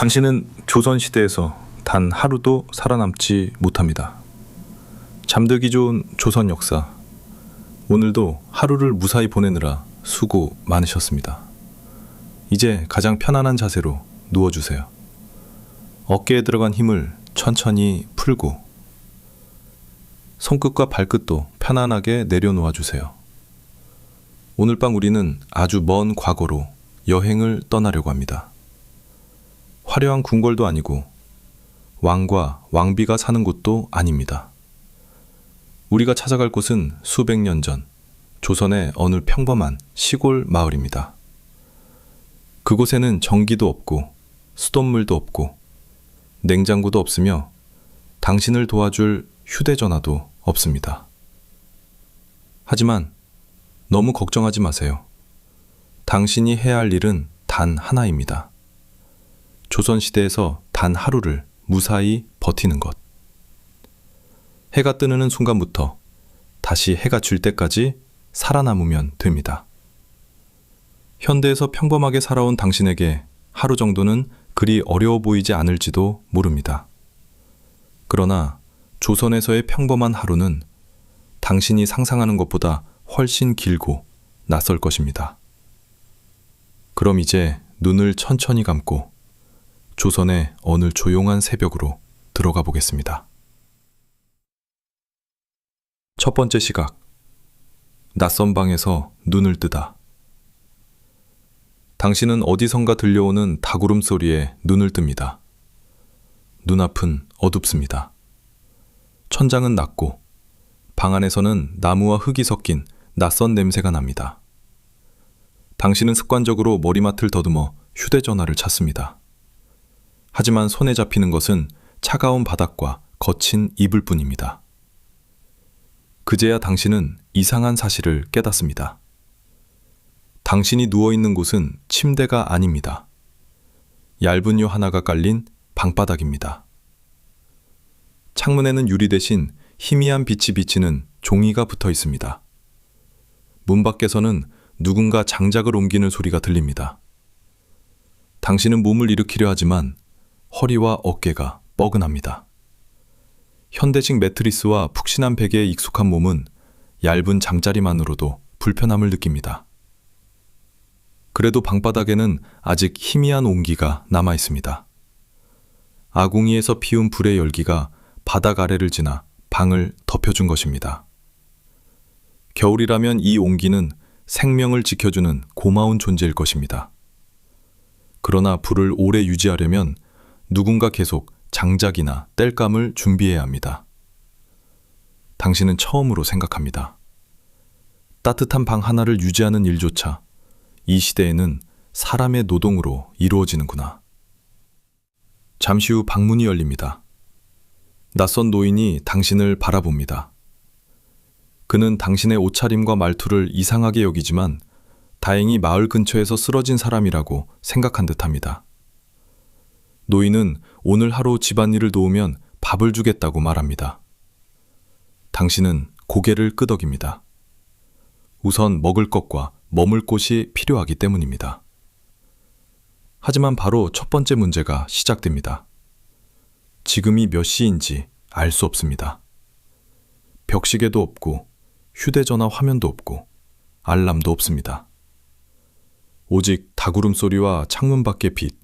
당신은 조선시대에서 단 하루도 살아남지 못합니다. 잠들기 좋은 조선 역사. 오늘도 하루를 무사히 보내느라 수고 많으셨습니다. 이제 가장 편안한 자세로 누워주세요. 어깨에 들어간 힘을 천천히 풀고 손끝과 발끝도 편안하게 내려놓아 주세요. 오늘 밤 우리는 아주 먼 과거로 여행을 떠나려고 합니다. 화려한 궁궐도 아니고 왕과 왕비가 사는 곳도 아닙니다. 우리가 찾아갈 곳은 수백 년 전 조선의 어느 평범한 시골 마을입니다. 그곳에는 전기도 없고 수돗물도 없고 냉장고도 없으며 당신을 도와줄 휴대전화도 없습니다. 하지만 너무 걱정하지 마세요. 당신이 해야 할 일은 단 하나입니다. 조선시대에서 단 하루를 무사히 버티는 것. 해가 뜨는 순간부터 다시 해가 질 때까지 살아남으면 됩니다. 현대에서 평범하게 살아온 당신에게 하루 정도는 그리 어려워 보이지 않을지도 모릅니다. 그러나 조선에서의 평범한 하루는 당신이 상상하는 것보다 훨씬 길고 낯설 것입니다. 그럼 이제 눈을 천천히 감고 조선의 어느 조용한 새벽으로 들어가 보겠습니다. 첫 번째 시각. 낯선 방에서 눈을 뜨다. 당신은 어디선가 들려오는 닭울음 소리에 눈을 뜹니다. 눈앞은 어둡습니다. 천장은 낮고 방 안에서는 나무와 흙이 섞인 낯선 냄새가 납니다. 당신은 습관적으로 머리맡을 더듬어 휴대전화를 찾습니다. 하지만 손에 잡히는 것은 차가운 바닥과 거친 이불 뿐입니다. 그제야 당신은 이상한 사실을 깨닫습니다. 당신이 누워있는 곳은 침대가 아닙니다. 얇은 요 하나가 깔린 방바닥입니다. 창문에는 유리 대신 희미한 빛이 비치는 종이가 붙어 있습니다. 문 밖에서는 누군가 장작을 옮기는 소리가 들립니다. 당신은 몸을 일으키려 하지만 허리와 어깨가 뻐근합니다. 현대식 매트리스와 푹신한 베개에 익숙한 몸은 얇은 잠자리만으로도 불편함을 느낍니다. 그래도 방바닥에는 아직 희미한 온기가 남아 있습니다. 아궁이에서 피운 불의 열기가 바닥 아래를 지나 방을 덮여준 것입니다. 겨울이라면 이 온기는 생명을 지켜주는 고마운 존재일 것입니다. 그러나 불을 오래 유지하려면 누군가 계속 장작이나 땔감을 준비해야 합니다. 당신은 처음으로 생각합니다. 따뜻한 방 하나를 유지하는 일조차 이 시대에는 사람의 노동으로 이루어지는구나. 잠시 후 방문이 열립니다. 낯선 노인이 당신을 바라봅니다. 그는 당신의 옷차림과 말투를 이상하게 여기지만 다행히 마을 근처에서 쓰러진 사람이라고 생각한 듯합니다. 노인은 오늘 하루 집안일을 도우면 밥을 주겠다고 말합니다. 당신은 고개를 끄덕입니다. 우선 먹을 것과 머물 곳이 필요하기 때문입니다. 하지만 바로 첫 번째 문제가 시작됩니다. 지금이 몇 시인지 알 수 없습니다. 벽시계도 없고 휴대전화 화면도 없고 알람도 없습니다. 오직 닭울음 소리와 창문 밖의 빛,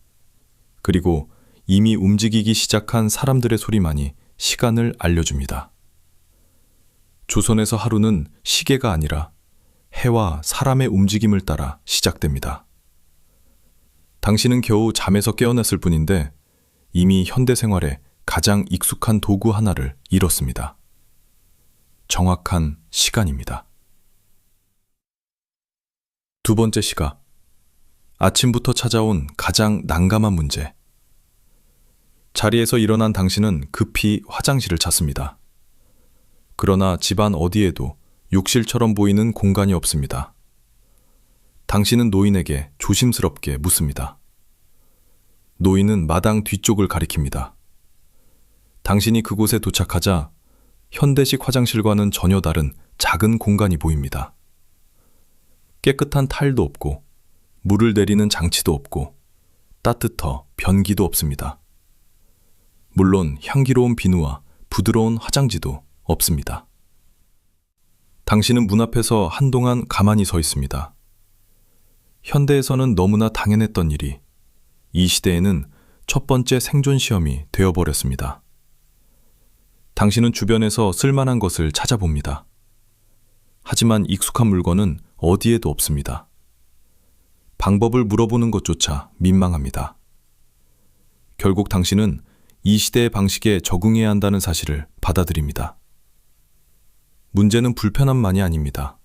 그리고 이미 움직이기 시작한 사람들의 소리만이 시간을 알려줍니다. 조선에서 하루는 시계가 아니라 해와 사람의 움직임을 따라 시작됩니다. 당신은 겨우 잠에서 깨어났을 뿐인데 이미 현대 생활에 가장 익숙한 도구 하나를 잃었습니다. 정확한 시간입니다. 두 번째 시각. 아침부터 찾아온 가장 난감한 문제. 자리에서 일어난 당신은 급히 화장실을 찾습니다. 그러나 집안 어디에도 욕실처럼 보이는 공간이 없습니다. 당신은 노인에게 조심스럽게 묻습니다. 노인은 마당 뒤쪽을 가리킵니다. 당신이 그곳에 도착하자 현대식 화장실과는 전혀 다른 작은 공간이 보입니다. 깨끗한 타일도 없고 물을 내리는 장치도 없고 따뜻허 변기도 없습니다. 물론 향기로운 비누와 부드러운 화장지도 없습니다. 당신은 문 앞에서 한동안 가만히 서 있습니다. 현대에서는 너무나 당연했던 일이 이 시대에는 첫 번째 생존 시험이 되어버렸습니다. 당신은 주변에서 쓸만한 것을 찾아봅니다. 하지만 익숙한 물건은 어디에도 없습니다. 방법을 물어보는 것조차 민망합니다. 결국 당신은 이 시대의 방식에 적응해야 한다는 사실을 받아들입니다. 문제는 불편함만이 아닙니다.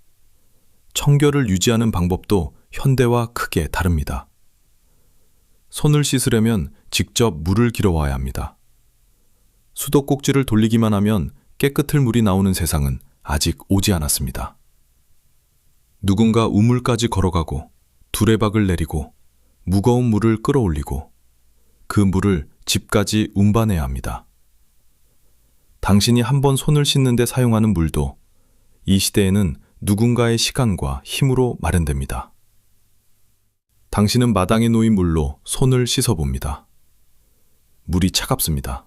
청결을 유지하는 방법도 현대와 크게 다릅니다. 손을 씻으려면 직접 물을 길어와야 합니다. 수도꼭지를 돌리기만 하면 깨끗을 물이 나오는 세상은 아직 오지 않았습니다. 누군가 우물까지 걸어가고 두레박을 내리고 무거운 물을 끌어올리고 그 물을 집까지 운반해야 합니다. 당신이 한번 손을 씻는데 사용하는 물도 이 시대에는 누군가의 시간과 힘으로 마련됩니다. 당신은 마당에 놓인 물로 손을 씻어봅니다. 물이 차갑습니다.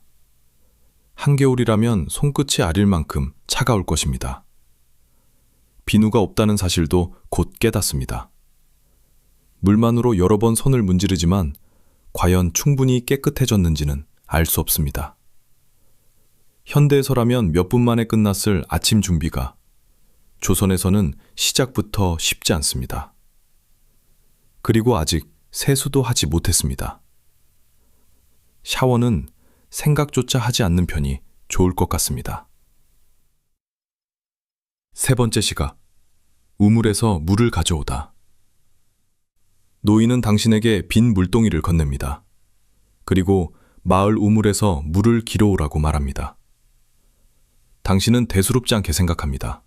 한겨울이라면 손끝이 아릴 만큼 차가울 것입니다. 비누가 없다는 사실도 곧 깨닫습니다. 물만으로 여러 번 손을 문지르지만 과연 충분히 깨끗해졌는지는 알 수 없습니다. 현대에서라면 몇 분 만에 끝났을 아침 준비가 조선에서는 시작부터 쉽지 않습니다. 그리고 아직 세수도 하지 못했습니다. 샤워는 생각조차 하지 않는 편이 좋을 것 같습니다. 세 번째 시각, 우물에서 물을 가져오다. 노인은 당신에게 빈 물동이를 건넵니다. 그리고 마을 우물에서 물을 길어오라고 말합니다. 당신은 대수롭지 않게 생각합니다.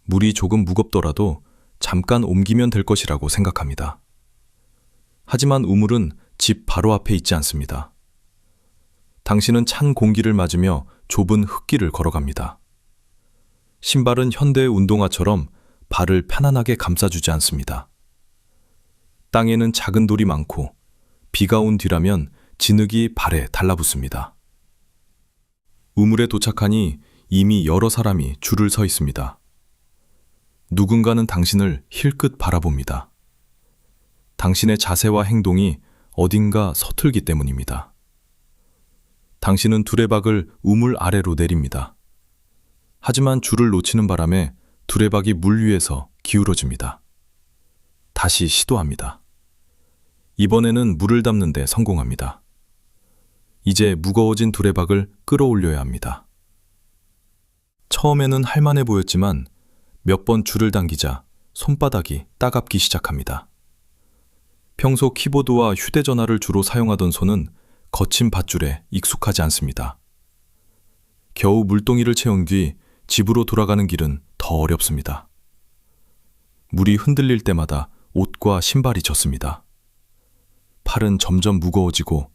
물이 조금 무겁더라도 잠깐 옮기면 될 것이라고 생각합니다. 하지만 우물은 집 바로 앞에 있지 않습니다. 당신은 찬 공기를 맞으며 좁은 흙길을 걸어갑니다. 신발은 현대의 운동화처럼 발을 편안하게 감싸주지 않습니다. 땅에는 작은 돌이 많고 비가 온 뒤라면 진흙이 발에 달라붙습니다. 우물에 도착하니 이미 여러 사람이 줄을 서 있습니다. 누군가는 당신을 힐끗 바라봅니다. 당신의 자세와 행동이 어딘가 서툴기 때문입니다. 당신은 두레박을 우물 아래로 내립니다. 하지만 줄을 놓치는 바람에 두레박이 물 위에서 기울어집니다. 다시 시도합니다. 이번에는 물을 담는 데 성공합니다. 이제 무거워진 두레박을 끌어올려야 합니다. 처음에는 할만해 보였지만 몇 번 줄을 당기자 손바닥이 따갑기 시작합니다. 평소 키보드와 휴대전화를 주로 사용하던 손은 거친 밧줄에 익숙하지 않습니다. 겨우 물동이를 채운 뒤 집으로 돌아가는 길은 더 어렵습니다. 물이 흔들릴 때마다 옷과 신발이 젖습니다. 팔은 점점 무거워지고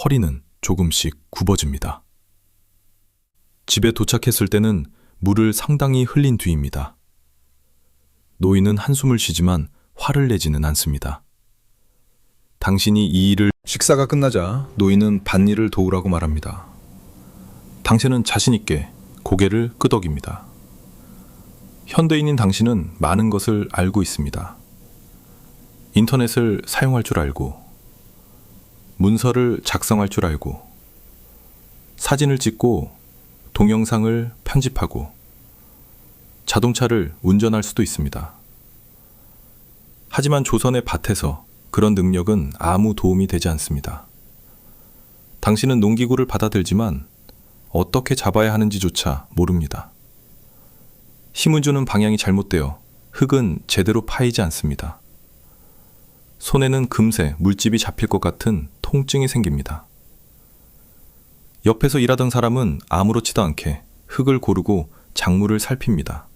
허리는 조금씩 굽어집니다. 집에 도착했을 때는 물을 상당히 흘린 뒤입니다. 노인은 한숨을 쉬지만 화를 내지는 않습니다. 당신이 이 일을 식사가 끝나자 노인은 밭일을 도우라고 말합니다. 당신은 자신 있게 고개를 끄덕입니다. 현대인인 당신은 많은 것을 알고 있습니다. 인터넷을 사용할 줄 알고, 문서를 작성할 줄 알고, 사진을 찍고 동영상을 편집하고, 자동차를 운전할 수도 있습니다. 하지만 조선의 밭에서 그런 능력은 아무 도움이 되지 않습니다. 당신은 농기구를 받아들지만 어떻게 잡아야 하는지조차 모릅니다. 힘을 주는 방향이 잘못되어 흙은 제대로 파이지 않습니다. 손에는 금세 물집이 잡힐 것 같은 통증이 생깁니다. 옆에서 일하던 사람은 아무렇지도 않게 흙을 고르고 작물을 살핍니다.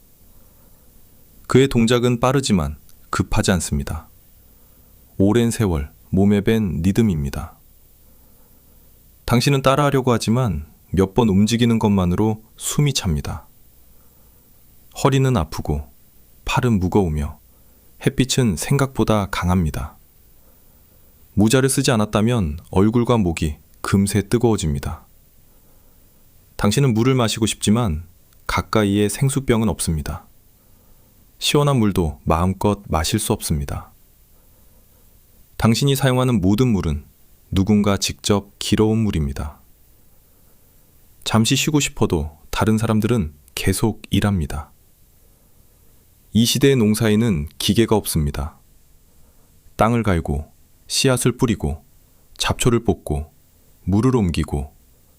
그의 동작은 빠르지만 급하지 않습니다. 오랜 세월 몸에 밴 리듬입니다. 당신은 따라하려고 하지만 몇 번 움직이는 것만으로 숨이 찹니다. 허리는 아프고 팔은 무거우며 햇빛은 생각보다 강합니다. 모자를 쓰지 않았다면 얼굴과 목이 금세 뜨거워집니다. 당신은 물을 마시고 싶지만 가까이에 생수병은 없습니다. 시원한 물도 마음껏 마실 수 없습니다. 당신이 사용하는 모든 물은 누군가 직접 길어온 물입니다. 잠시 쉬고 싶어도 다른 사람들은 계속 일합니다. 이 시대의 농사에는 기계가 없습니다. 땅을 갈고 씨앗을 뿌리고 잡초를 뽑고 물을 옮기고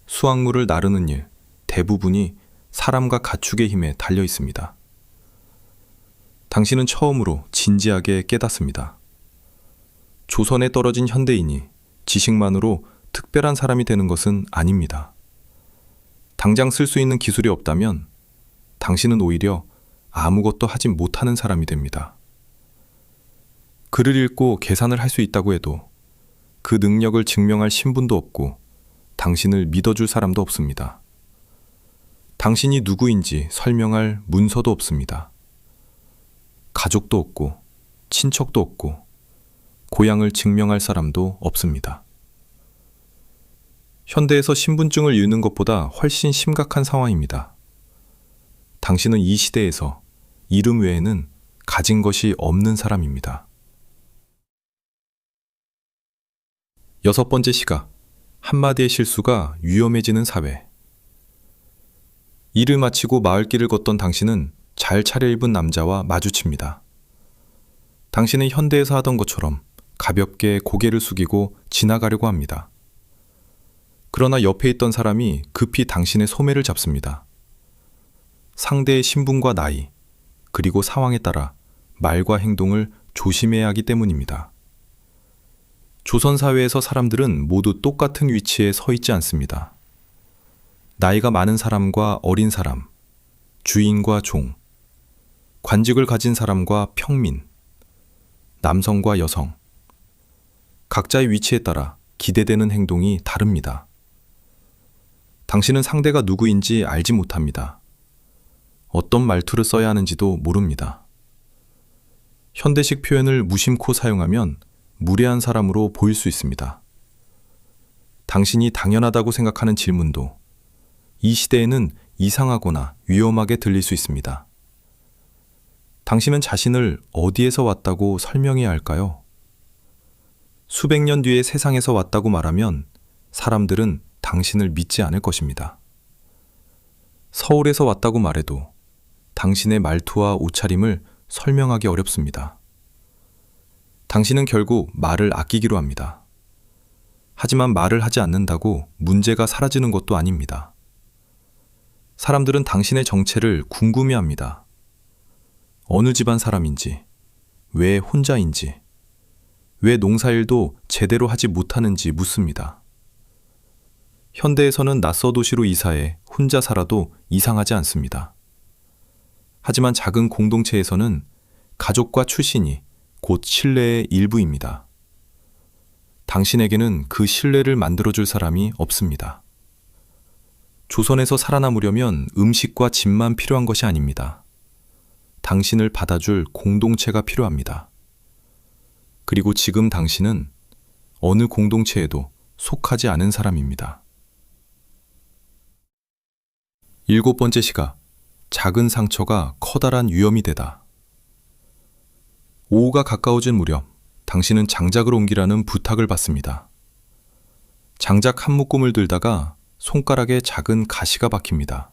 수확물을 나르는 일 대부분이 사람과 가축의 힘에 달려 있습니다. 당신은 처음으로 진지하게 깨닫습니다. 조선에 떨어진 현대인이 지식만으로 특별한 사람이 되는 것은 아닙니다. 당장 쓸 수 있는 기술이 없다면 당신은 오히려 아무것도 하지 못하는 사람이 됩니다. 글을 읽고 계산을 할 수 있다고 해도 그 능력을 증명할 신분도 없고 당신을 믿어줄 사람도 없습니다. 당신이 누구인지 설명할 문서도 없습니다. 가족도 없고 친척도 없고 고향을 증명할 사람도 없습니다. 현대에서 신분증을 읽는 것보다 훨씬 심각한 상황입니다. 당신은 이 시대에서 이름 외에는 가진 것이 없는 사람입니다. 6번째 시각, 한마디의 실수가 위험해지는 사회. 일을 마치고 마을길을 걷던 당신은 잘 차려입은 남자와 마주칩니다. 당신은 현대에서 하던 것처럼 가볍게 고개를 숙이고 지나가려고 합니다. 그러나 옆에 있던 사람이 급히 당신의 소매를 잡습니다. 상대의 신분과 나이, 그리고 상황에 따라 말과 행동을 조심해야 하기 때문입니다. 조선 사회에서 사람들은 모두 똑같은 위치에 서 있지 않습니다. 나이가 많은 사람과 어린 사람, 주인과 종, 관직을 가진 사람과 평민, 남성과 여성, 각자의 위치에 따라 기대되는 행동이 다릅니다. 당신은 상대가 누구인지 알지 못합니다. 어떤 말투를 써야 하는지도 모릅니다. 현대식 표현을 무심코 사용하면 무례한 사람으로 보일 수 있습니다. 당신이 당연하다고 생각하는 질문도 이 시대에는 이상하거나 위험하게 들릴 수 있습니다. 당신은 자신을 어디에서 왔다고 설명해야 할까요? 수백 년 뒤에 세상에서 왔다고 말하면 사람들은 당신을 믿지 않을 것입니다. 서울에서 왔다고 말해도 당신의 말투와 옷차림을 설명하기 어렵습니다. 당신은 결국 말을 아끼기로 합니다. 하지만 말을 하지 않는다고 문제가 사라지는 것도 아닙니다. 사람들은 당신의 정체를 궁금해합니다. 어느 집안 사람인지, 왜 혼자인지, 왜 농사일도 제대로 하지 못하는지 묻습니다. 현대에서는 낯선 도시로 이사해 혼자 살아도 이상하지 않습니다. 하지만 작은 공동체에서는 가족과 출신이 곧 신뢰의 일부입니다. 당신에게는 그 신뢰를 만들어줄 사람이 없습니다. 조선에서 살아남으려면 음식과 집만 필요한 것이 아닙니다. 당신을 받아줄 공동체가 필요합니다. 그리고 지금 당신은 어느 공동체에도 속하지 않은 사람입니다. 7번째 시각, 작은 상처가 커다란 위험이 되다. 오후가 가까워진 무렵 당신은 장작을 옮기라는 부탁을 받습니다. 장작 한 묶음을 들다가 손가락에 작은 가시가 박힙니다.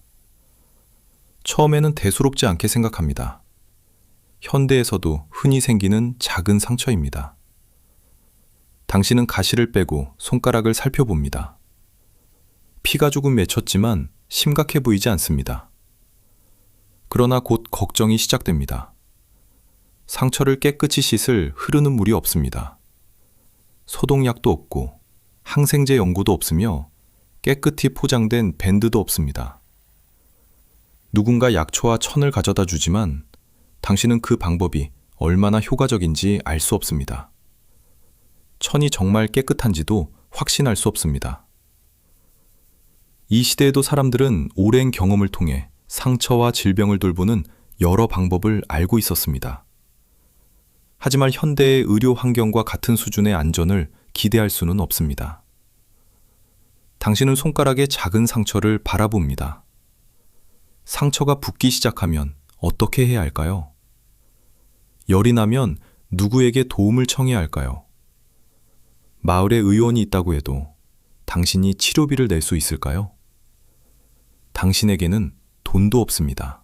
처음에는 대수롭지 않게 생각합니다. 현대에서도 흔히 생기는 작은 상처입니다. 당신은 가시를 빼고 손가락을 살펴봅니다. 피가 조금 맺혔지만 심각해 보이지 않습니다. 그러나 곧 걱정이 시작됩니다. 상처를 깨끗이 씻을 흐르는 물이 없습니다. 소독약도 없고 항생제 연고도 없으며 깨끗이 포장된 밴드도 없습니다. 누군가 약초와 천을 가져다 주지만 당신은 그 방법이 얼마나 효과적인지 알 수 없습니다. 천이 정말 깨끗한지도 확신할 수 없습니다. 이 시대에도 사람들은 오랜 경험을 통해 상처와 질병을 돌보는 여러 방법을 알고 있었습니다. 하지만 현대의 의료 환경과 같은 수준의 안전을 기대할 수는 없습니다. 당신은 손가락의 작은 상처를 바라봅니다. 상처가 붓기 시작하면 어떻게 해야 할까요? 열이 나면 누구에게 도움을 청해야 할까요? 마을에 의원이 있다고 해도 당신이 치료비를 낼 수 있을까요? 당신에게는 돈도 없습니다.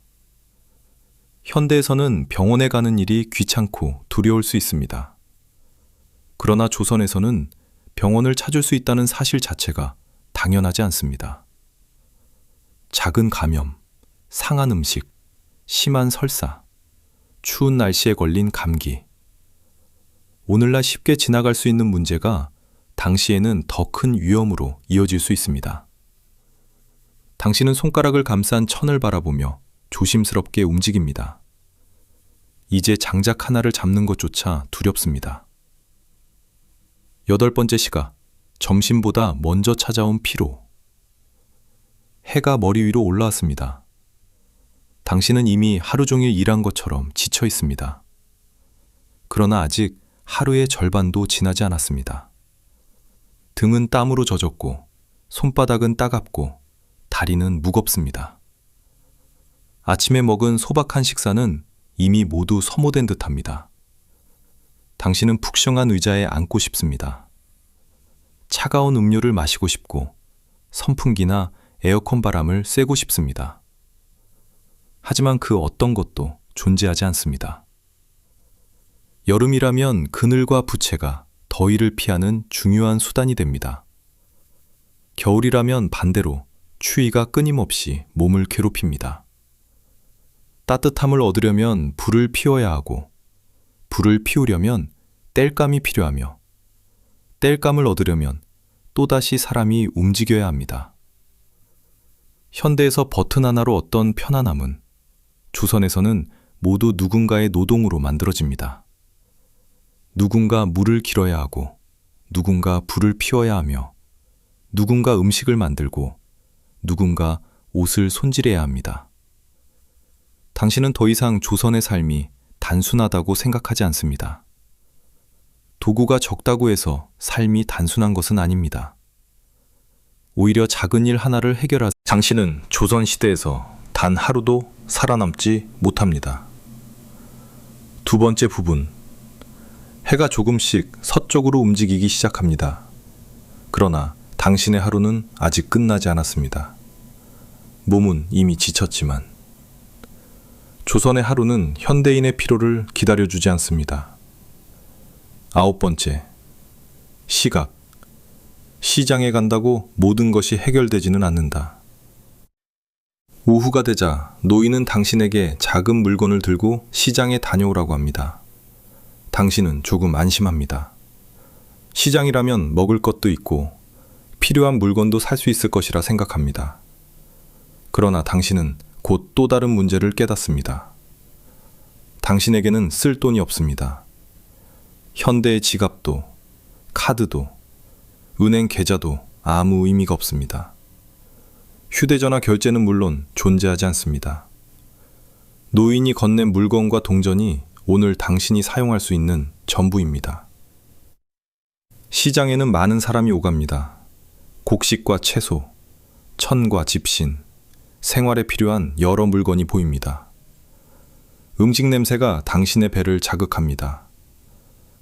현대에서는 병원에 가는 일이 귀찮고 두려울 수 있습니다. 그러나 조선에서는 병원을 찾을 수 있다는 사실 자체가 당연하지 않습니다. 작은 감염, 상한 음식, 심한 설사, 추운 날씨에 걸린 감기. 오늘날 쉽게 지나갈 수 있는 문제가 당시에는 더 큰 위험으로 이어질 수 있습니다. 당신은 손가락을 감싼 천을 바라보며 조심스럽게 움직입니다. 이제 장작 하나를 잡는 것조차 두렵습니다. 8번째 시각, 점심보다 먼저 찾아온 피로. 해가 머리 위로 올라왔습니다. 당신은 이미 하루 종일 일한 것처럼 지쳐 있습니다. 그러나 아직 하루의 절반도 지나지 않았습니다. 등은 땀으로 젖었고 손바닥은 따갑고 다리는 무겁습니다. 아침에 먹은 소박한 식사는 이미 모두 소모된 듯합니다. 당신은 푹성한 의자에 앉고 싶습니다. 차가운 음료를 마시고 싶고 선풍기나 에어컨 바람을 쐬고 싶습니다. 하지만 그 어떤 것도 존재하지 않습니다. 여름이라면 그늘과 부채가 더위를 피하는 중요한 수단이 됩니다. 겨울이라면 반대로 추위가 끊임없이 몸을 괴롭힙니다. 따뜻함을 얻으려면 불을 피워야 하고, 불을 피우려면 땔감이 필요하며, 땔감을 얻으려면 또다시 사람이 움직여야 합니다. 현대에서 버튼 하나로 얻던 편안함은 조선에서는 모두 누군가의 노동으로 만들어집니다. 누군가 물을 길어야 하고, 누군가 불을 피워야 하며, 누군가 음식을 만들고, 누군가 옷을 손질해야 합니다. 당신은 더 이상 조선의 삶이 단순하다고 생각하지 않습니다. 도구가 적다고 해서 삶이 단순한 것은 아닙니다. 오히려 작은 일 하나를 해결하자 당신은 조선시대에서 단 하루도 살아남지 못합니다. 2번째 부분. 해가 조금씩 서쪽으로 움직이기 시작합니다. 그러나 당신의 하루는 아직 끝나지 않았습니다. 몸은 이미 지쳤지만 조선의 하루는 현대인의 피로를 기다려주지 않습니다. 9번째. 시각. 시장에 간다고 모든 것이 해결되지는 않는다. 오후가 되자 노인은 당신에게 작은 물건을 들고 시장에 다녀오라고 합니다. 당신은 조금 안심합니다. 시장이라면 먹을 것도 있고 필요한 물건도 살 수 있을 것이라 생각합니다. 그러나 당신은 곧 또 다른 문제를 깨닫습니다. 당신에게는 쓸 돈이 없습니다. 현대의 지갑도, 카드도, 은행 계좌도 아무 의미가 없습니다. 휴대전화 결제는 물론 존재하지 않습니다. 노인이 건넨 물건과 동전이 오늘 당신이 사용할 수 있는 전부입니다. 시장에는 많은 사람이 오갑니다. 곡식과 채소, 천과 집신, 생활에 필요한 여러 물건이 보입니다. 음식 냄새가 당신의 배를 자극합니다.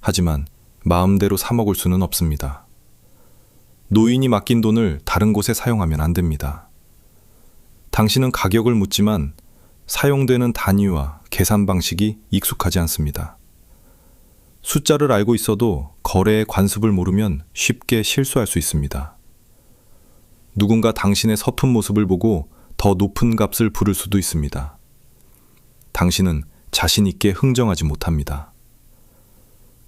하지만 마음대로 사 먹을 수는 없습니다. 노인이 맡긴 돈을 다른 곳에 사용하면 안 됩니다. 당신은 가격을 묻지만 사용되는 단위와 계산 방식이 익숙하지 않습니다. 숫자를 알고 있어도 거래의 관습을 모르면 쉽게 실수할 수 있습니다. 누군가 당신의 서툰 모습을 보고 더 높은 값을 부를 수도 있습니다. 당신은 자신 있게 흥정하지 못합니다.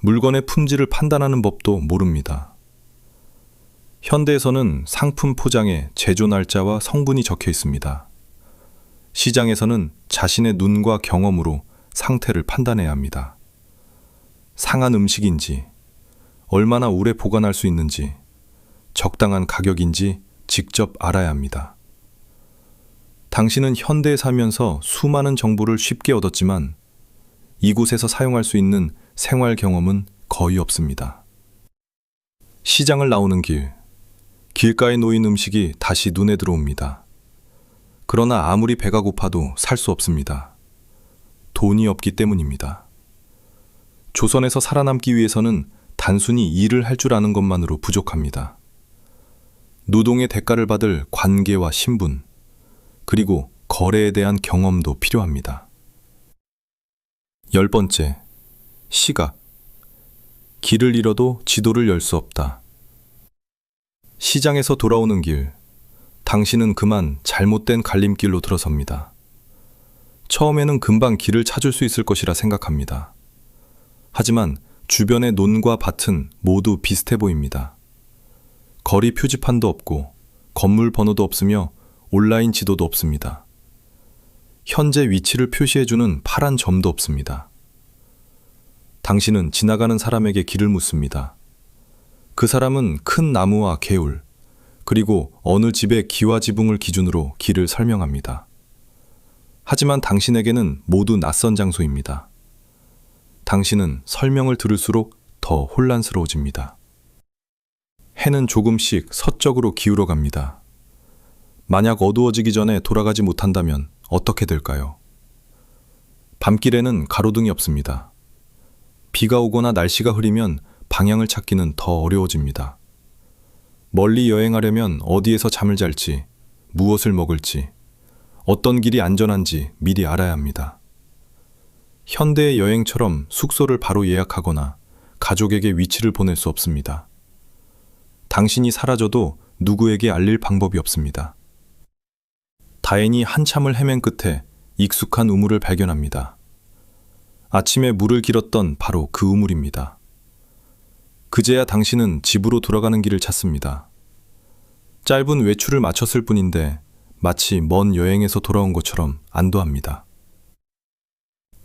물건의 품질을 판단하는 법도 모릅니다. 현대에서는 상품 포장에 제조 날짜와 성분이 적혀 있습니다. 시장에서는 자신의 눈과 경험으로 상태를 판단해야 합니다. 상한 음식인지, 얼마나 오래 보관할 수 있는지, 적당한 가격인지 직접 알아야 합니다. 당신은 현대에 살면서 수많은 정보를 쉽게 얻었지만 이곳에서 사용할 수 있는 생활 경험은 거의 없습니다. 시장을 나오는 길, 길가에 놓인 음식이 다시 눈에 들어옵니다. 그러나 아무리 배가 고파도 살 수 없습니다. 돈이 없기 때문입니다. 조선에서 살아남기 위해서는 단순히 일을 할 줄 아는 것만으로 부족합니다. 노동의 대가를 받을 관계와 신분, 그리고 거래에 대한 경험도 필요합니다. 10번째, 시각. 길을 잃어도 지도를 열 수 없다. 시장에서 돌아오는 길, 당신은 그만 잘못된 갈림길로 들어섭니다. 처음에는 금방 길을 찾을 수 있을 것이라 생각합니다. 하지만 주변의 논과 밭은 모두 비슷해 보입니다. 거리 표지판도 없고 건물 번호도 없으며 온라인 지도도 없습니다. 현재 위치를 표시해주는 파란 점도 없습니다. 당신은 지나가는 사람에게 길을 묻습니다. 그 사람은 큰 나무와 개울, 그리고 어느 집의 기와 지붕을 기준으로 길을 설명합니다. 하지만 당신에게는 모두 낯선 장소입니다. 당신은 설명을 들을수록 더 혼란스러워집니다. 해는 조금씩 서쪽으로 기울어 갑니다. 만약 어두워지기 전에 돌아가지 못한다면 어떻게 될까요? 밤길에는 가로등이 없습니다. 비가 오거나 날씨가 흐리면 방향을 찾기는 더 어려워집니다. 멀리 여행하려면 어디에서 잠을 잘지, 무엇을 먹을지, 어떤 길이 안전한지 미리 알아야 합니다. 현대의 여행처럼 숙소를 바로 예약하거나 가족에게 위치를 보낼 수 없습니다. 당신이 사라져도 누구에게 알릴 방법이 없습니다. 다행히 한참을 헤맨 끝에 익숙한 우물을 발견합니다. 아침에 물을 길었던 바로 그 우물입니다. 그제야 당신은 집으로 돌아가는 길을 찾습니다. 짧은 외출을 마쳤을 뿐인데 마치 먼 여행에서 돌아온 것처럼 안도합니다.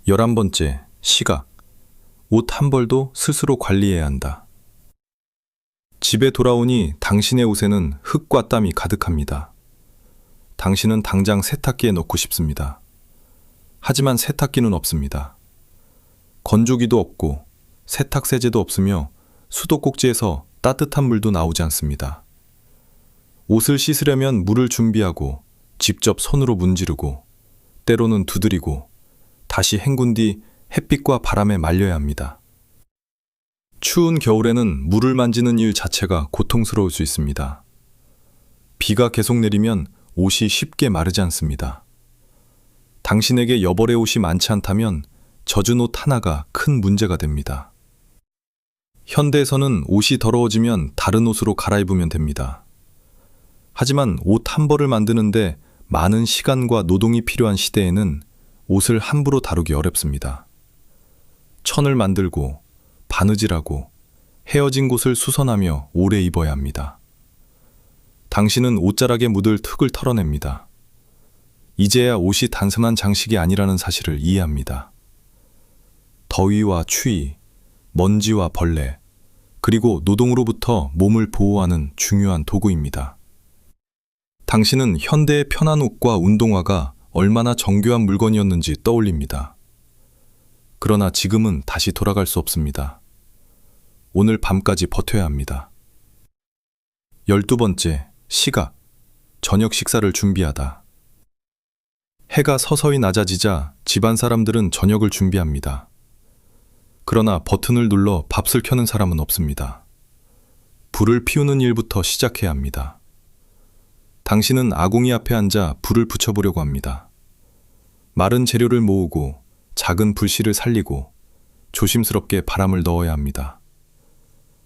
11번째, 시각. 옷 한 벌도 스스로 관리해야 한다. 집에 돌아오니 당신의 옷에는 흙과 땀이 가득합니다. 당신은 당장 세탁기에 넣고 싶습니다. 하지만 세탁기는 없습니다. 건조기도 없고 세탁세제도 없으며 수도꼭지에서 따뜻한 물도 나오지 않습니다. 옷을 씻으려면 물을 준비하고 직접 손으로 문지르고 때로는 두드리고 다시 헹군 뒤 햇빛과 바람에 말려야 합니다. 추운 겨울에는 물을 만지는 일 자체가 고통스러울 수 있습니다. 비가 계속 내리면 옷이 쉽게 마르지 않습니다. 당신에게 여벌의 옷이 많지 않다면 젖은 옷 하나가 큰 문제가 됩니다. 현대에서는 옷이 더러워지면 다른 옷으로 갈아입으면 됩니다. 하지만 옷 한 벌을 만드는데 많은 시간과 노동이 필요한 시대에는 옷을 함부로 다루기 어렵습니다. 천을 만들고 바느질하고 헤어진 곳을 수선하며 오래 입어야 합니다. 당신은 옷자락에 묻을 흙을 털어냅니다. 이제야 옷이 단순한 장식이 아니라는 사실을 이해합니다. 더위와 추위, 먼지와 벌레, 그리고 노동으로부터 몸을 보호하는 중요한 도구입니다. 당신은 현대의 편한 옷과 운동화가 얼마나 정교한 물건이었는지 떠올립니다. 그러나 지금은 다시 돌아갈 수 없습니다. 오늘 밤까지 버텨야 합니다. 12번째, 시각. 저녁 식사를 준비하다. 해가 서서히 낮아지자 집안 사람들은 저녁을 준비합니다. 그러나 버튼을 눌러 밥을 켜는 사람은 없습니다. 불을 피우는 일부터 시작해야 합니다. 당신은 아궁이 앞에 앉아 불을 붙여보려고 합니다. 마른 재료를 모으고 작은 불씨를 살리고 조심스럽게 바람을 넣어야 합니다.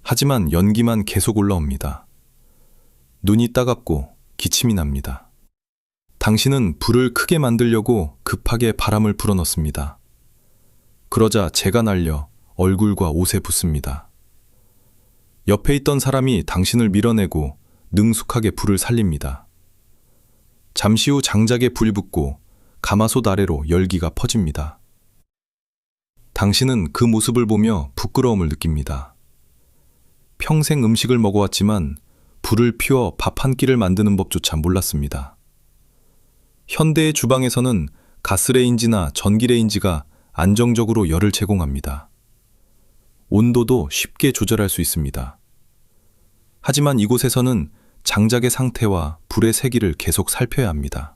하지만 연기만 계속 올라옵니다. 눈이 따갑고 기침이 납니다. 당신은 불을 크게 만들려고 급하게 바람을 불어넣습니다. 그러자 재가 날려 얼굴과 옷에 붙습니다. 옆에 있던 사람이 당신을 밀어내고 능숙하게 불을 살립니다. 잠시 후 장작에 불이 붙고 가마솥 아래로 열기가 퍼집니다. 당신은 그 모습을 보며 부끄러움을 느낍니다. 평생 음식을 먹어왔지만 불을 피워 밥 한 끼를 만드는 법조차 몰랐습니다. 현대의 주방에서는 가스레인지나 전기레인지가 안정적으로 열을 제공합니다. 온도도 쉽게 조절할 수 있습니다. 하지만 이곳에서는 장작의 상태와 불의 세기를 계속 살펴야 합니다.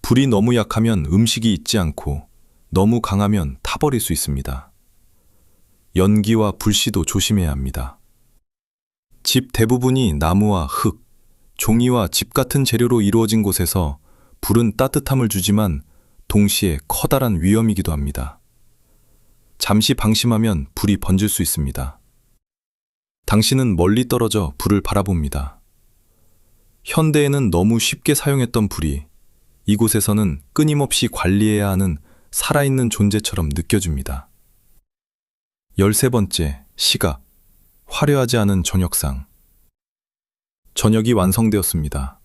불이 너무 약하면 음식이 익지 않고 너무 강하면 타버릴 수 있습니다. 연기와 불씨도 조심해야 합니다. 집 대부분이 나무와 흙, 종이와 집 같은 재료로 이루어진 곳에서 불은 따뜻함을 주지만 동시에 커다란 위험이기도 합니다. 잠시 방심하면 불이 번질 수 있습니다. 당신은 멀리 떨어져 불을 바라봅니다. 현대에는 너무 쉽게 사용했던 불이 이곳에서는 끊임없이 관리해야 하는 살아있는 존재처럼 느껴집니다. 13번째, 시각. 화려하지 않은 저녁상. 저녁이 완성되었습니다.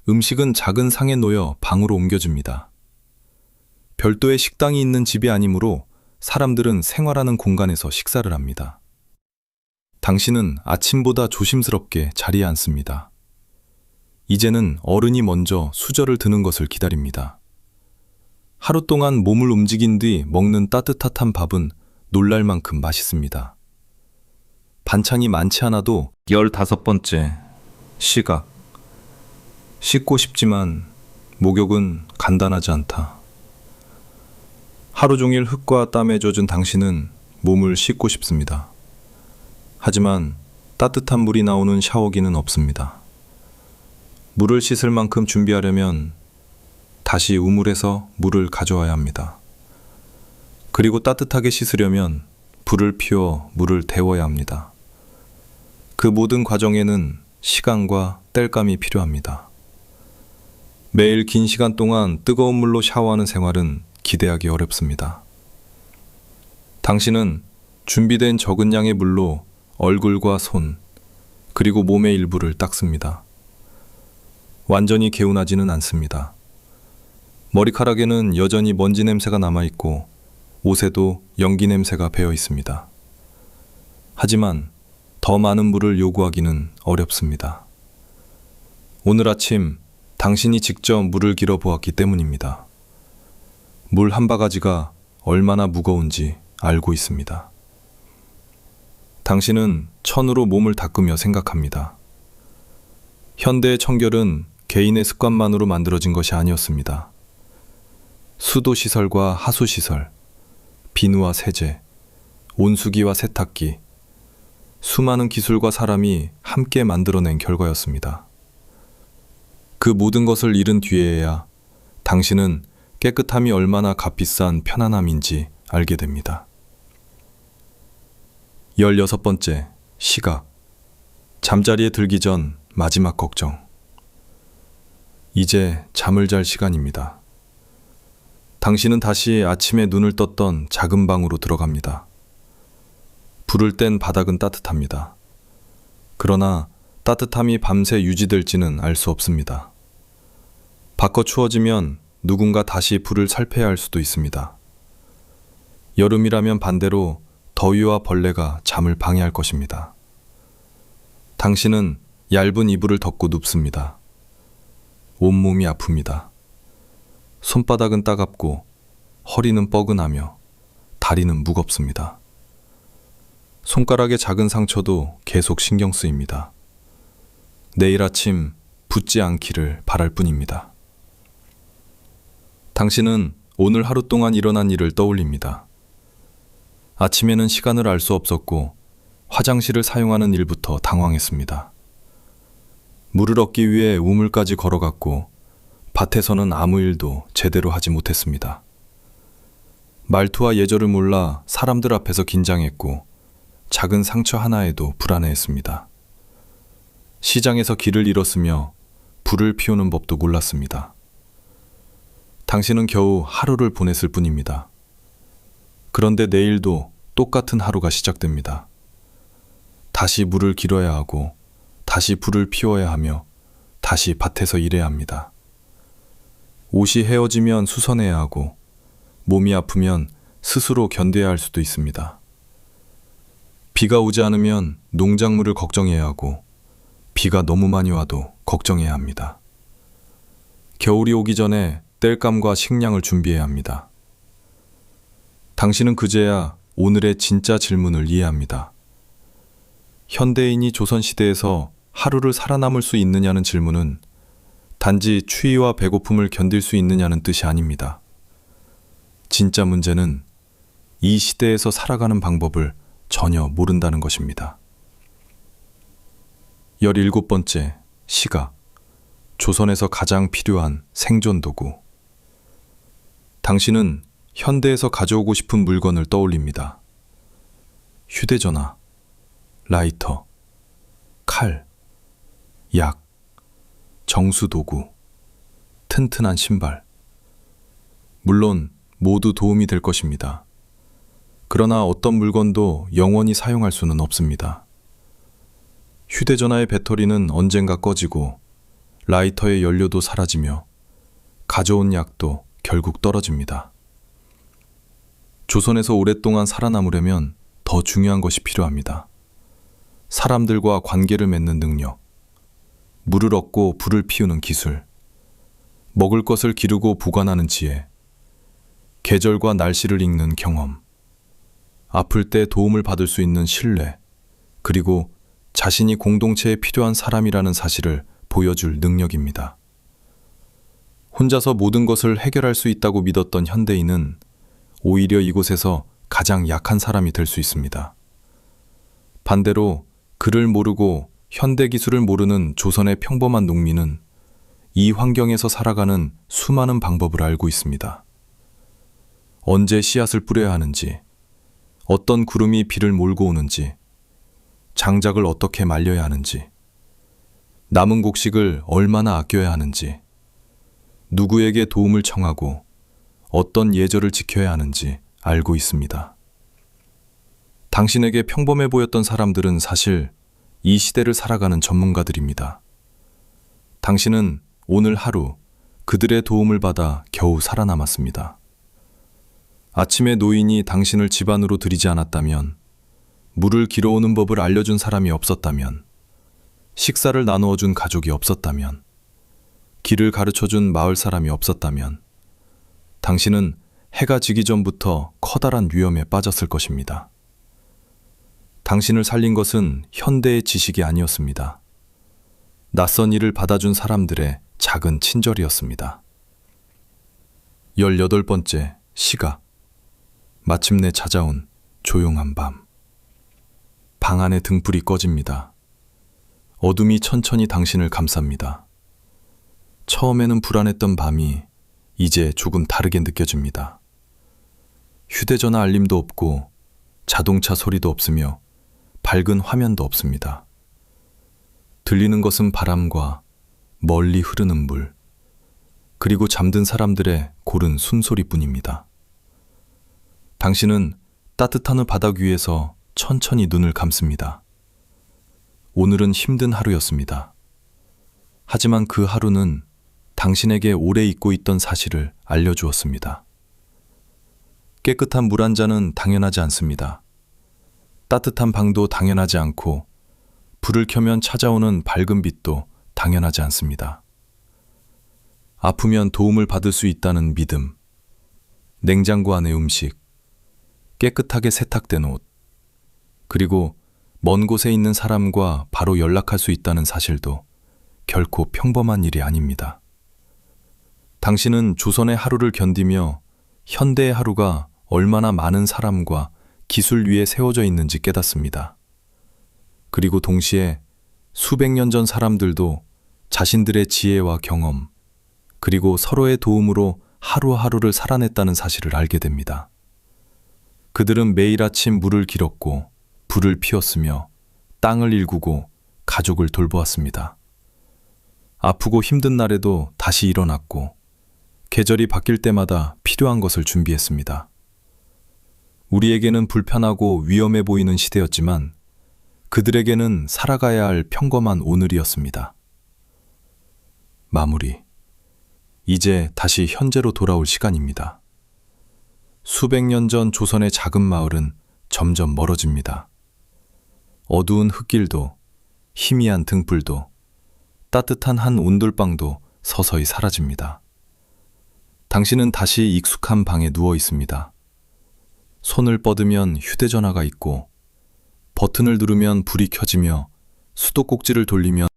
음식은 작은 상에 놓여 방으로 옮겨집니다. 별도의 식당이 있는 집이 아니므로 사람들은 생활하는 공간에서 식사를 합니다. 당신은 아침보다 조심스럽게 자리에 앉습니다. 이제는 어른이 먼저 수저를 드는 것을 기다립니다. 하루 동안 몸을 움직인 뒤 먹는 따뜻한 밥은 놀랄 만큼 맛있습니다. 반찬이 많지 않아도 15번째, 시각. 씻고 싶지만 목욕은 간단하지 않다. 하루 종일 흙과 땀에 젖은 당신은 몸을 씻고 싶습니다. 하지만 따뜻한 물이 나오는 샤워기는 없습니다. 물을 씻을 만큼 준비하려면 다시 우물에서 물을 가져와야 합니다. 그리고 따뜻하게 씻으려면 불을 피워 물을 데워야 합니다. 그 모든 과정에는 시간과 땔감이 필요합니다. 매일 긴 시간 동안 뜨거운 물로 샤워하는 생활은 기대하기 어렵습니다. 당신은 준비된 적은 양의 물로 얼굴과 손, 그리고 몸의 일부를 닦습니다. 완전히 개운하지는 않습니다. 머리카락에는 여전히 먼지 냄새가 남아있고 옷에도 연기 냄새가 배어 있습니다. 하지만 더 많은 물을 요구하기는 어렵습니다. 오늘 아침 당신이 직접 물을 길어 보았기 때문입니다. 물 한 바가지가 얼마나 무거운지 알고 있습니다. 당신은 천으로 몸을 닦으며 생각합니다. 현대의 청결은 개인의 습관만으로 만들어진 것이 아니었습니다. 수도시설과 하수시설, 비누와 세제, 온수기와 세탁기, 수많은 기술과 사람이 함께 만들어낸 결과였습니다. 그 모든 것을 잃은 뒤에야 당신은 깨끗함이 얼마나 값비싼 편안함인지 알게 됩니다. 16번째, 시각. 잠자리에 들기 전 마지막 걱정. 이제 잠을 잘 시간입니다. 당신은 다시 아침에 눈을 떴던 작은 방으로 들어갑니다. 불을 뗀 바닥은 따뜻합니다. 그러나 따뜻함이 밤새 유지될지는 알 수 없습니다. 바꿔 추워지면 누군가 다시 불을 살펴야 할 수도 있습니다. 여름이라면 반대로 더위와 벌레가 잠을 방해할 것입니다. 당신은 얇은 이불을 덮고 눕습니다. 온몸이 아픕니다. 손바닥은 따갑고 허리는 뻐근하며 다리는 무겁습니다. 손가락의 작은 상처도 계속 신경 쓰입니다. 내일 아침 붓지 않기를 바랄 뿐입니다. 당신은 오늘 하루 동안 일어난 일을 떠올립니다. 아침에는 시간을 알 수 없었고 화장실을 사용하는 일부터 당황했습니다. 물을 얻기 위해 우물까지 걸어갔고 밭에서는 아무 일도 제대로 하지 못했습니다. 말투와 예절을 몰라 사람들 앞에서 긴장했고 작은 상처 하나에도 불안해했습니다. 시장에서 길을 잃었으며 불을 피우는 법도 몰랐습니다. 당신은 겨우 하루를 보냈을 뿐입니다. 그런데 내일도 똑같은 하루가 시작됩니다. 다시 물을 길어야 하고 다시 불을 피워야 하며 다시 밭에서 일해야 합니다. 옷이 헤어지면 수선해야 하고 몸이 아프면 스스로 견뎌야 할 수도 있습니다. 비가 오지 않으면 농작물을 걱정해야 하고 비가 너무 많이 와도 걱정해야 합니다. 겨울이 오기 전에 땔감과 식량을 준비해야 합니다. 당신은 그제야 오늘의 진짜 질문을 이해합니다. 현대인이 조선시대에서 하루를 살아남을 수 있느냐는 질문은 단지 추위와 배고픔을 견딜 수 있느냐는 뜻이 아닙니다. 진짜 문제는 이 시대에서 살아가는 방법을 전혀 모른다는 것입니다. 17번째, 시각. 조선에서 가장 필요한 생존 도구. 당신은 현대에서 가져오고 싶은 물건을 떠올립니다. 휴대전화, 라이터, 칼, 약, 정수도구, 튼튼한 신발. 물론 모두 도움이 될 것입니다. 그러나 어떤 물건도 영원히 사용할 수는 없습니다. 휴대전화의 배터리는 언젠가 꺼지고 라이터의 연료도 사라지며 가져온 약도 결국 떨어집니다. 조선에서 오랫동안 살아남으려면 더 중요한 것이 필요합니다. 사람들과 관계를 맺는 능력, 물을 얻고 불을 피우는 기술, 먹을 것을 기르고 보관하는 지혜, 계절과 날씨를 읽는 경험, 아플 때 도움을 받을 수 있는 신뢰, 그리고 자신이 공동체에 필요한 사람이라는 사실을 보여줄 능력입니다. 혼자서 모든 것을 해결할 수 있다고 믿었던 현대인은 오히려 이곳에서 가장 약한 사람이 될 수 있습니다. 반대로 글을 모르고 현대 기술을 모르는 조선의 평범한 농민은 이 환경에서 살아가는 수많은 방법을 알고 있습니다. 언제 씨앗을 뿌려야 하는지, 어떤 구름이 비를 몰고 오는지, 장작을 어떻게 말려야 하는지, 남은 곡식을 얼마나 아껴야 하는지, 누구에게 도움을 청하고 어떤 예절을 지켜야 하는지 알고 있습니다. 당신에게 평범해 보였던 사람들은 사실 이 시대를 살아가는 전문가들입니다. 당신은 오늘 하루 그들의 도움을 받아 겨우 살아남았습니다. 아침에 노인이 당신을 집 안으로 들이지 않았다면, 물을 길어오는 법을 알려준 사람이 없었다면, 식사를 나누어 준 가족이 없었다면, 길을 가르쳐준 마을 사람이 없었다면, 당신은 해가 지기 전부터 커다란 위험에 빠졌을 것입니다. 당신을 살린 것은 현대의 지식이 아니었습니다. 낯선 일을 받아준 사람들의 작은 친절이었습니다. 18번째, 시각. 마침내 찾아온 조용한 밤. 방 안의 등불이 꺼집니다. 어둠이 천천히 당신을 감쌉니다. 처음에는 불안했던 밤이 이제 조금 다르게 느껴집니다. 휴대전화 알림도 없고 자동차 소리도 없으며 밝은 화면도 없습니다. 들리는 것은 바람과 멀리 흐르는 물, 그리고 잠든 사람들의 고른 숨소리뿐입니다. 당신은 따뜻한 바닥 위에서 천천히 눈을 감습니다. 오늘은 힘든 하루였습니다. 하지만 그 하루는 당신에게 오래 잊고 있던 사실을 알려주었습니다. 깨끗한 물 한 잔은 당연하지 않습니다. 따뜻한 방도 당연하지 않고 불을 켜면 찾아오는 밝은 빛도 당연하지 않습니다. 아프면 도움을 받을 수 있다는 믿음, 냉장고 안의 음식, 깨끗하게 세탁된 옷, 그리고 먼 곳에 있는 사람과 바로 연락할 수 있다는 사실도 결코 평범한 일이 아닙니다. 당신은 조선의 하루를 견디며 현대의 하루가 얼마나 많은 사람과 기술 위에 세워져 있는지 깨닫습니다. 그리고 동시에 수백 년 전 사람들도 자신들의 지혜와 경험, 그리고 서로의 도움으로 하루하루를 살아냈다는 사실을 알게 됩니다. 그들은 매일 아침 물을 길었고 불을 피웠으며 땅을 일구고 가족을 돌보았습니다. 아프고 힘든 날에도 다시 일어났고 계절이 바뀔 때마다 필요한 것을 준비했습니다. 우리에게는 불편하고 위험해 보이는 시대였지만 그들에게는 살아가야 할 평범한 오늘이었습니다. 마무리. 이제 다시 현재로 돌아올 시간입니다. 수백 년 전 조선의 작은 마을은 점점 멀어집니다. 어두운 흙길도, 희미한 등불도, 따뜻한 한 온돌방도 서서히 사라집니다. 당신은 다시 익숙한 방에 누워 있습니다. 손을 뻗으면 휴대전화가 있고, 버튼을 누르면 불이 켜지며 수도꼭지를 돌리면